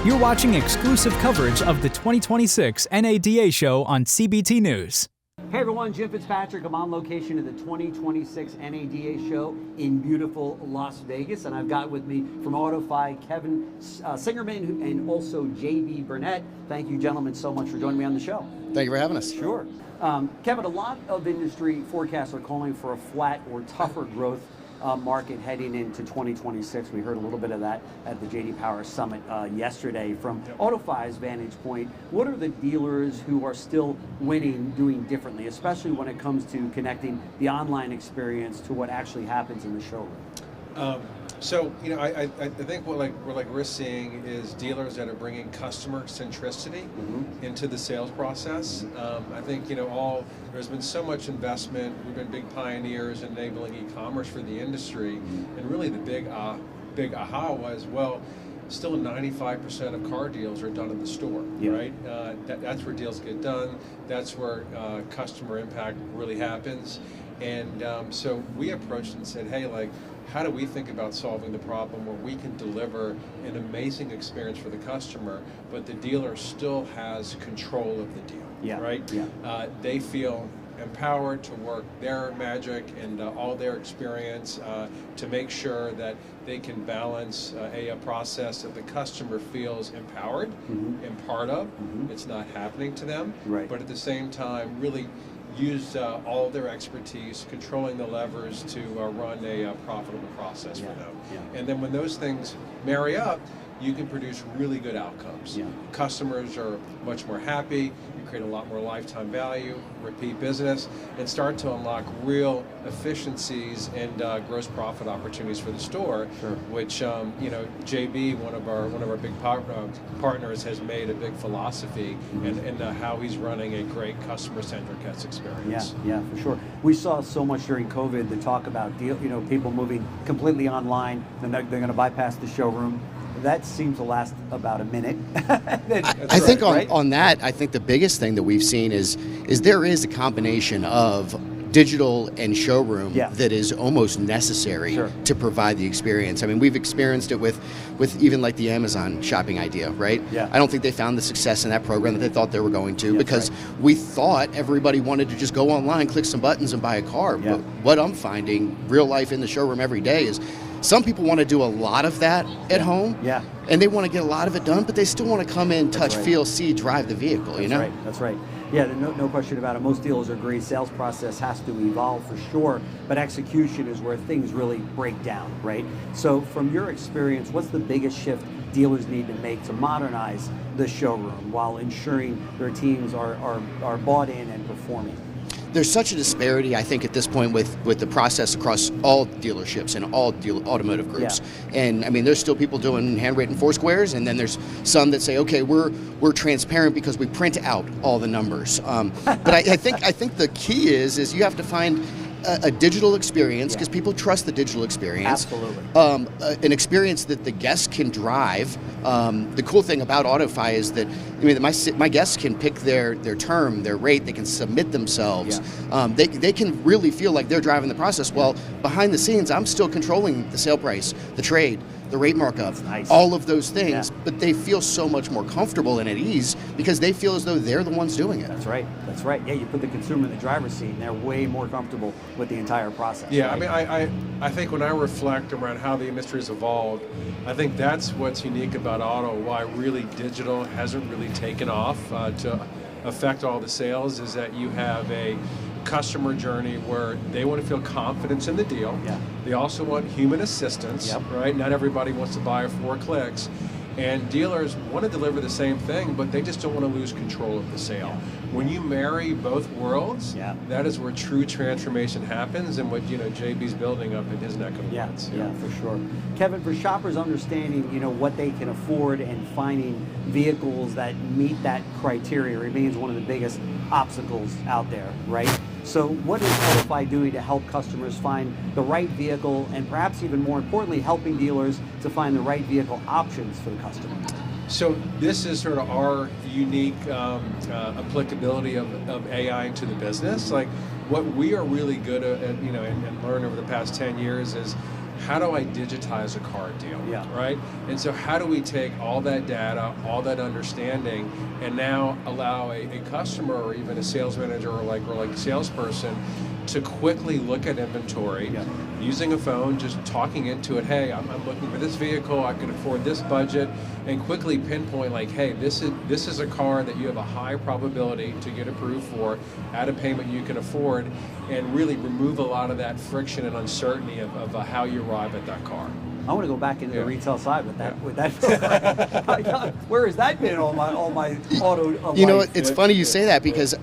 You're watching exclusive coverage of the 2026 NADA show on CBT News. Hey everyone, Jim Fitzpatrick. I'm on location at the 2026 NADA show in beautiful Las Vegas, and I've got with me from AutoFi, Kevin Singerman and also JB Burnett. Thank you, gentlemen, so much for joining me on the show. Thank you for having us. Sure. Kevin, a lot of industry forecasts are calling for a flat or tougher growth market heading into 2026. We heard a little bit of that at the JD Power Summit yesterday. From AutoFi's vantage point, what are the dealers who are still winning doing differently, especially when it comes to connecting the online experience to what actually happens in the showroom? I think what we're seeing is dealers that are bringing customer-centricity into the sales process. I think there's been so much investment. We've been big pioneers in enabling e-commerce for the industry, and really the big aha was, still 95% of car deals are done in the store, right? That's where deals get done. That's where customer impact really happens. And so we approached and said, hey, how do we think about solving the problem where we can deliver an amazing experience for the customer, but the dealer still has control of the deal, right? They feel empowered to work their magic and all their experience to make sure that they can balance a process that the customer feels empowered and part of. It's not happening to them, but at the same time really use all their expertise, controlling the levers to run a profitable process for them. And then when those things marry up, you can produce really good outcomes. Customers are much more happy, you create a lot more lifetime value, repeat business, and start to unlock real efficiencies and gross profit opportunities for the store, which JB, one of our big partners, has made a big philosophy in how he's running a great customer-centric guest experience. Yeah, for sure. We saw so much during COVID the talk about people moving completely online, and they're going to bypass the showroom. That seems to last about a minute. I think on that, I think the biggest thing that we've seen is there is a combination of digital and showroom that is almost necessary to provide the experience. I mean, we've experienced it with even like the Amazon shopping idea, right? I don't think they found the success in that program that they thought they were going to, because we thought everybody wanted to just go online, click some buttons and buy a car. But what I'm finding real life in the showroom every day is some people want to do a lot of that at home, and they want to get a lot of it done, but they still want to come in, touch, feel, see, drive the vehicle, That's right. Yeah, no question about it. Most dealers agree sales process has to evolve for sure, but execution is where things really break down, right? So from your experience, what's the biggest shift dealers need to make to modernize the showroom while ensuring their teams are bought in and performing? There's such a disparity, I think, at this point with the process across all dealerships and all automotive groups. And I mean, there's still people doing handwritten foursquares, and then there's some that say, okay, we're transparent because we print out all the numbers. But I think the key is you have to find a digital experience, because people trust the digital experience. Absolutely. An experience that the guests can drive. The cool thing about AutoFi is that my guests can pick their term, their rate. They can submit themselves. They can really feel like they're driving the process. Well, behind the scenes, I'm still controlling the sale price, the trade, the rate markup, all of those things, but they feel so much more comfortable and at ease because they feel as though they're the ones doing it. That's right. Yeah, you put the consumer in the driver's seat, and they're way more comfortable with the entire process. Yeah, right? I mean, I think when I reflect around how the industry has evolved, I think that's what's unique about auto, why really digital hasn't really taken off to affect all the sales, is that you have a customer journey where they want to feel confidence in the deal. They also want human assistance, right? Not everybody wants to buy 4 clicks. And dealers want to deliver the same thing, but they just don't want to lose control of the sale. When you marry both worlds, that is where true transformation happens, and what JB's building up in his neck of the woods. Yeah, for sure. Kevin, for shoppers understanding what they can afford and finding vehicles that meet that criteria remains one of the biggest obstacles out there, right? So what is AutoFi doing to help customers find the right vehicle, and perhaps even more importantly, helping dealers to find the right vehicle options for the customer? So this is sort of our unique applicability of AI into the business. Like what we are really good at, and learned over the past 10 years is how do I digitize a car deal, yeah. right? And so how do we take all that data, all that understanding, and now allow a customer or even a sales manager or like a salesperson to quickly look at inventory, yeah. using a phone, just talking into it, hey, I'm looking for this vehicle, I can afford this budget, and quickly pinpoint like, hey, this is a car that you have a high probability to get approved for at a payment you can afford, and really remove a lot of that friction and uncertainty of how you arrive at that car. I want to go back into the retail side with that. With that, where has that been all my auto? You know, it's funny you say that because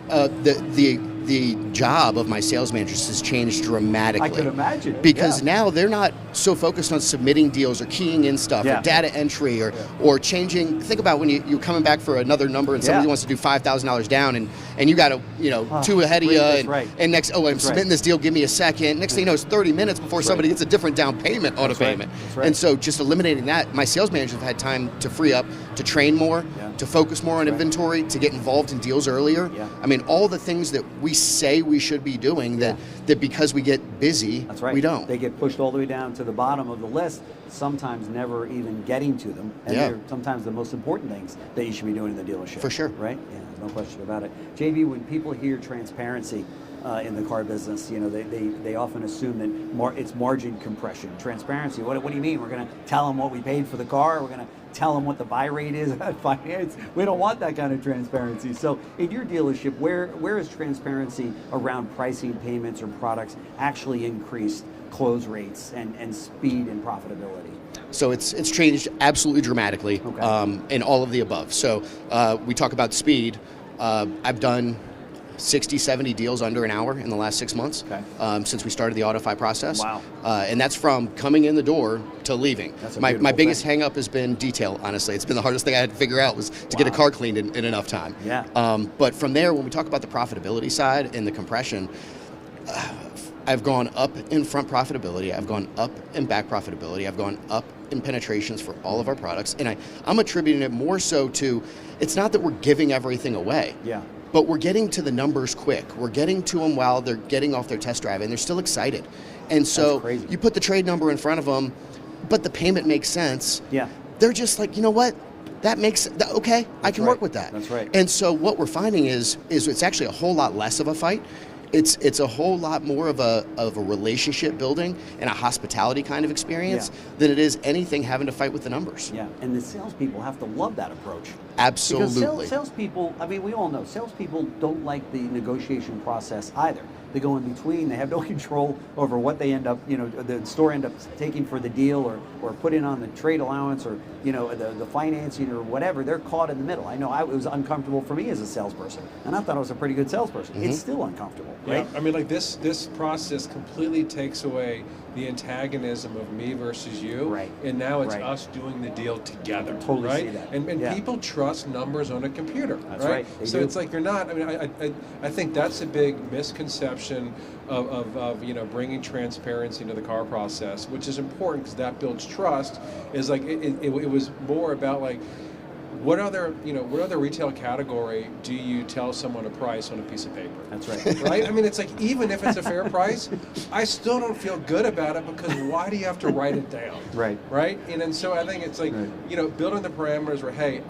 the job of my sales managers has changed dramatically. I could imagine. Because now they're not so focused on submitting deals or keying in stuff or data entry or changing. Think about when you're coming back for another number and somebody wants to do $5,000 down and you got to, two ahead of you and next, I'm submitting this deal, give me a second. Next thing you know, it's 30 minutes before somebody gets a different down payment, auto payment. And so just eliminating that, my sales managers have had time to free up, to train more, to focus more on inventory, to get involved in deals earlier. I mean, all the things that we say we should be doing that because we get busy, we don't. They get pushed all the way down to the bottom of the list, sometimes never even getting to them. And they're sometimes the most important things that you should be doing in the dealership. For sure. Right? Yeah, there's no question about it. JB, when people hear transparency in the car business, they often assume that it's margin compression. Transparency, what do you mean? We're going to tell them what we paid for the car? We're going to tell them what the buy rate is at finance? We don't want that kind of transparency. So in your dealership, where is transparency around pricing, payments, or products actually increased close rates and speed and profitability? So it's changed absolutely dramatically in all of the above. So we talk about speed. I've done 60, 70 deals under an hour in the last 6 months since we started the AutoFi process. Wow. And that's from coming in the door to leaving. My biggest hang up has been detail, honestly. It's been the hardest thing I had to figure out was to get a car cleaned in enough time. But from there, when we talk about the profitability side and the compression, I've gone up in front profitability, I've gone up in back profitability, I've gone up in penetrations for all of our products, and I'm attributing it more so to, it's not that we're giving everything away, but we're getting to the numbers quick. We're getting to them while they're getting off their test drive, and they're still excited. And so you put the trade number in front of them, but the payment makes sense. They're just like, you know what? That makes, okay, I can work with that. That's right. And so what we're finding is it's actually a whole lot less of a fight. It's a whole lot more of a relationship building and a hospitality kind of experience than it is anything having to fight with the numbers. And the salespeople have to love that approach. Absolutely. Because salespeople, I mean, we all know, salespeople don't like the negotiation process either. They go in between. They have no control over what they end up, the store end up taking for the deal or putting on the trade allowance or, the financing or whatever. They're caught in the middle. I know it was uncomfortable for me as a salesperson, and I thought I was a pretty good salesperson. It's still uncomfortable, right? I mean, like this process completely takes away the antagonism of me versus you, and now it's us doing the deal together, totally see that. And people trust numbers on a computer, That's right. So it's like you're not. I mean, I think that's a big misconception of bringing transparency to the car process, which is important because that builds trust. Is like it was more about like, what other retail category do you tell someone a price on a piece of paper? That's right. Right? I mean, it's like, even if it's a fair price, I still don't feel good about it because why do you have to write it down? Right? And so I think it's like, building the parameters where, hey,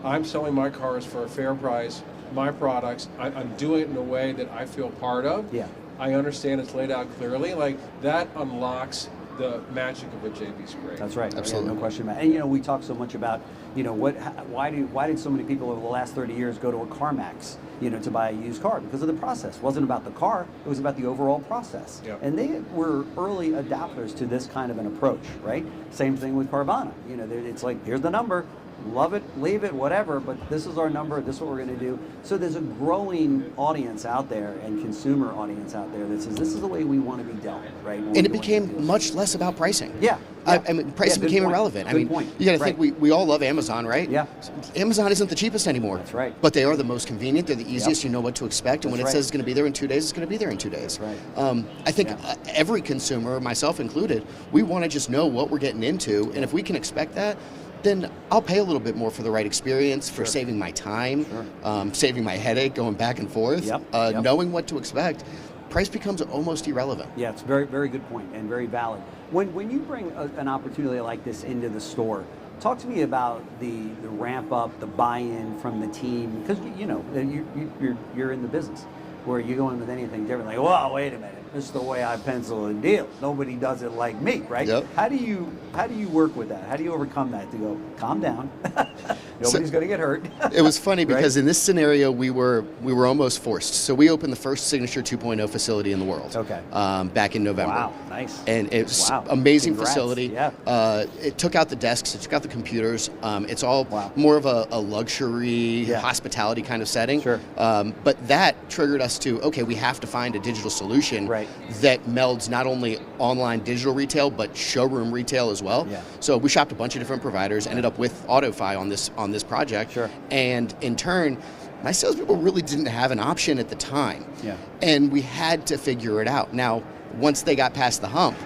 I'm selling my cars for a fair price, my products, I'm doing it in a way that I feel part of. I understand it's laid out clearly. Like, that unlocks the magic of what JB's great. That's right. Absolutely. No question about it. And we talk so much about, why did so many people over the last 30 years go to a CarMax, to buy a used car? Because of the process. It wasn't about the car, it was about the overall process. And they were early adopters to this kind of an approach, right? Same thing with Carvana. It's like, here's the number, love it, leave it, whatever, but this is our number, this is what we're going to do. So there's a growing audience out there and consumer audience out there that says this is the way we want to be dealt, right? And it became much less about pricing. I mean, pricing became irrelevant. Good point. You got to think we all love Amazon, right? Amazon isn't the cheapest anymore. That's right. But they are the most convenient. They're the easiest. You know what to expect. And when it says it's going to be there in 2 days, it's going to be there in 2 days. I think every consumer, myself included, we want to just know what we're getting into. And if we can expect that, then I'll pay a little bit more for the right experience, for saving my time, saving my headache, going back and forth, knowing what to expect. Price becomes almost irrelevant. It's a very, very good point and very valid. When you bring an opportunity like this into the store, talk to me about the ramp up, the buy-in from the team, because you're in the business where you go in with anything different, like, whoa, wait a minute, this is the way I pencil a deal. Nobody does it like me, right? Yep. How do you work with that? How do you overcome that to go, calm down? Nobody's going to get hurt. It was funny because right? in this scenario we were almost forced. So we opened the first Signature 2.0 facility in the world. Okay. Back in November. Wow, nice. And it was amazing facility. Yeah. It took out the desks, it took out the computers. It's all more of a luxury hospitality kind of setting. Sure. But that triggered us to, okay, we have to find a digital solution that melds not only online digital retail but showroom retail as well. Yeah. So we shopped a bunch of different providers, ended up with AutoFi on this project. Sure. And in turn, my salespeople really didn't have an option at the time. Yeah. And we had to figure it out. Now, once they got past the hump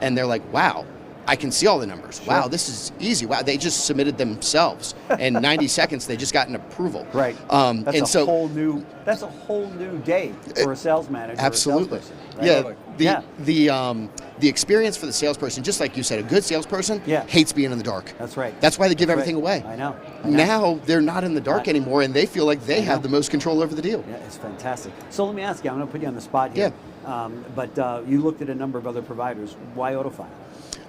and they're like, wow, I can see all the numbers. Sure. Wow, this is easy. Wow, they just submitted themselves. In 90 seconds, they just got an approval. Right. That's a whole new day for a sales manager. Absolutely. Or a salesperson, right? The experience for the salesperson, just like you said, a good salesperson hates being in the dark. That's right. That's why they give everything away. I know. Now they're not in the dark anymore, and they feel like they have the most control over the deal. Yeah, it's fantastic. So let me ask you, I'm going to put you on the spot here. Yeah. But you looked at a number of other providers. Why AutoFi?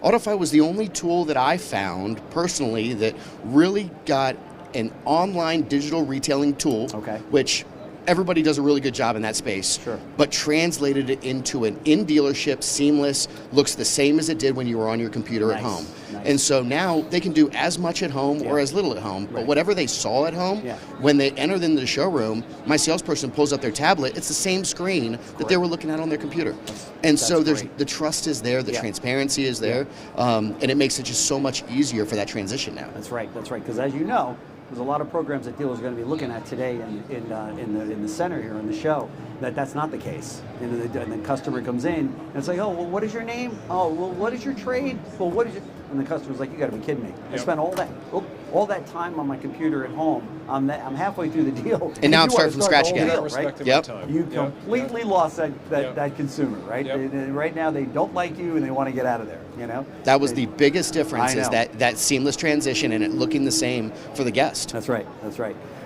AutoFi was the only tool that I found personally that really got an online digital retailing tool, which everybody does a really good job in that space, but translated it into an in-dealership, seamless, looks the same as it did when you were on your computer at home. Nice. And so now they can do as much at home or as little at home, but whatever they saw at home, when they enter into the showroom, my salesperson pulls up their tablet, it's the same screen that they were looking at on their computer. That's so the trust is there, the transparency is there, and it makes it just so much easier for that transition now. That's right, because as you know, there's a lot of programs that dealers are going to be looking at today in the center here in the show. That's not the case. And the customer comes in and it's like, oh, well, what is your name? Oh, well, what is your trade? Well, what is your... And the customer's like, you got to be kidding me. I spent all that time on my computer at home. I'm halfway through the deal. And now I'm starting from scratch again. Deal, right? You completely lost that consumer, right? And right now they don't like you and they want to get out of there. You know. That was the biggest difference, is that seamless transition and it looking the same for the guest. That's right.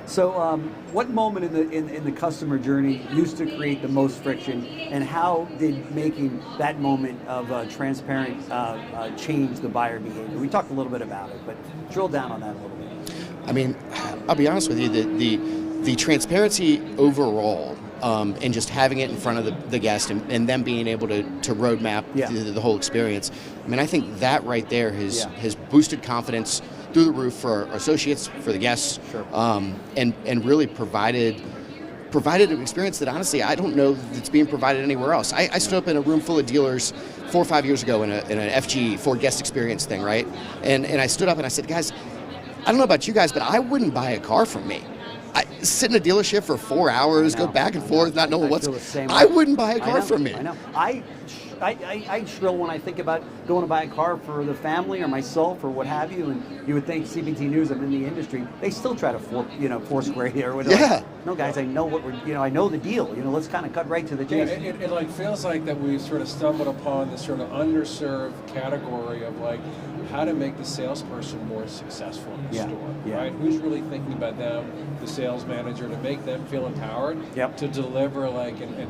So what moment in the customer journey used to create the most friction, and how did making that moment of transparent change the buyer behavior? We talked a little bit about it, but drill down on that a little bit. I mean, I'll be honest with you, the transparency overall, and just having it in front of the guest and them being able to roadmap the whole experience. I mean, I think that right there has boosted confidence through the roof for our associates, for the guests, and really provided an experience that honestly I don't know that's being provided anywhere else. I stood up in a room full of dealers 4 or 5 years ago in an FG, Ford Guest Experience thing, right? And I stood up and I said, guys, I don't know about you guys, but I wouldn't buy a car from me. I sit in a dealership for 4 hours, go back and forth, not knowing I wouldn't buy a car from me. I know. I shrill when I think about going to buy a car for the family or myself or what have you, and you would think CBT News, I'm in the industry, they still try to foursquare here or whatever. Yeah. Like, no guys, I know what I know the deal. Let's kind of cut right to the chase. It like feels like that we've sort of stumbled upon this sort of underserved category of like how to make the salesperson more successful in the store, right? Who's really thinking about them, the sales manager, to make them feel empowered to deliver like an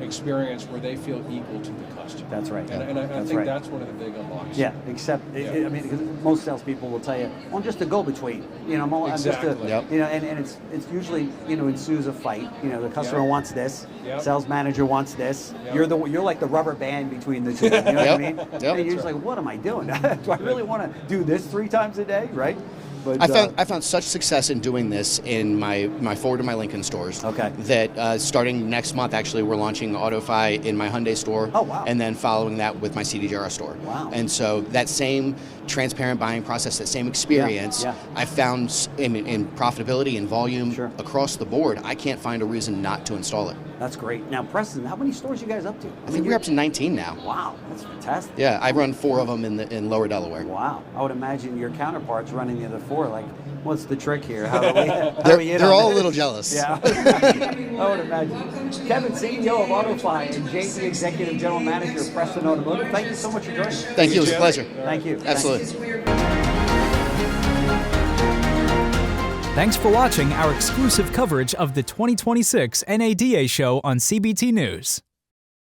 experience where they feel equal to the customer. That's right. And I think that's one of the big unlocks. Yeah, except, I mean, because most salespeople will tell you, well, I'm just a go-between. I'm just a, and it's usually, ensues a fight. The customer wants this, sales manager wants this. You're like the rubber band between the two. You know what I mean? And you're just like, what am I doing? Do I really want to do this 3 times a day, right? But, I found such success in doing this in my Ford and my Lincoln stores. That starting next month, actually, we're launching AutoFi in my Hyundai store. Oh, wow. And then following that with my CDJR store. Wow. And so that same transparent buying process, that same experience, I found in profitability and volume across the board. I can't find a reason not to install it. That's great. Now, Preston, how many stores are you guys up to? I think we're up to 19 now. Wow, that's fantastic. Yeah, I run 4 of them in Lower Delaware. Wow. I would imagine your counterparts running the other before, like, what's the trick here? How do we they're all a little jealous. Yeah, I would imagine. Kevin, CEO of AutoFi and JB Executive General Manager of Preston Automotive, thank you so much for joining us. Thank you. It was a pleasure. Thank you. Absolutely. Thanks for watching our exclusive coverage of the 2026 NADA show on CBT News.